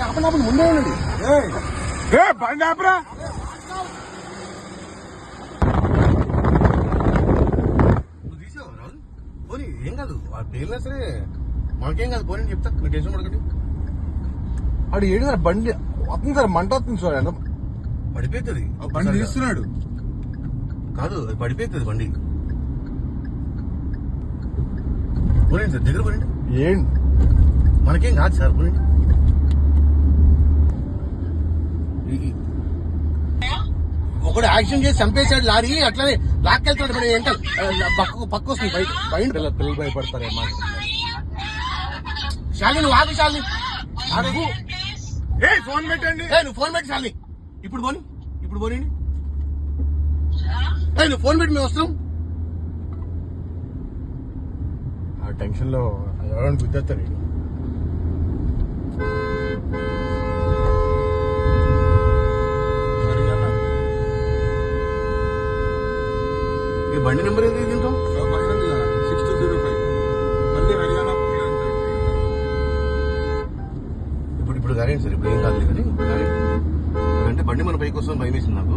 అప్పుడు ముందే ఉండండి. బండి ఆపరా. నువ్వు తీసావు రాహుల్ పోనీ ఏం కాదు పేలినా సరే మనకేం కాదు పోనీ చెప్తా నువ్వు టెన్షన్ పడకండి. అడు ఏడు సార్ బండి వస్తుంది సార్ మంట వస్తుంది సార్ పడిపోతుంది బండి తీస్తున్నాడు కాదు అది పడిపోతుంది బండి. పోనండి సార్ దగ్గర పోనండి ఏంటి మనకేం కాదు సార్ పోనండి. ఒకడు యాక్షన్ చేసి చంపేశాడు లారీ అట్లనే లాక్కెళ్తాడు మరి ఎంత పక్క వస్తుంది బయట పిల్లలు భయపడతారే మాట శాలిని నువ్వు ఆగు శాలిని ఫోన్ పెట్టండి. నువ్వు ఫోన్ పెట్టి శాలిని ఇప్పుడు పోనీ నువ్వు ఫోన్ పెట్టి మేము వస్తున్నాం. ఆ టెన్షన్ లో ఎవరైనా గుద్దేస్తారు. ఈ బండి నెంబర్ ఏంటి దీంట్లో 6205 మళ్ళీ హర్యానా. ఇప్పుడు గారేంటి సార్ ఇప్పుడు ఏం కాదు కానీ అంటే బండి మన పైకి వస్తుంది భయం వేసింది నాకు.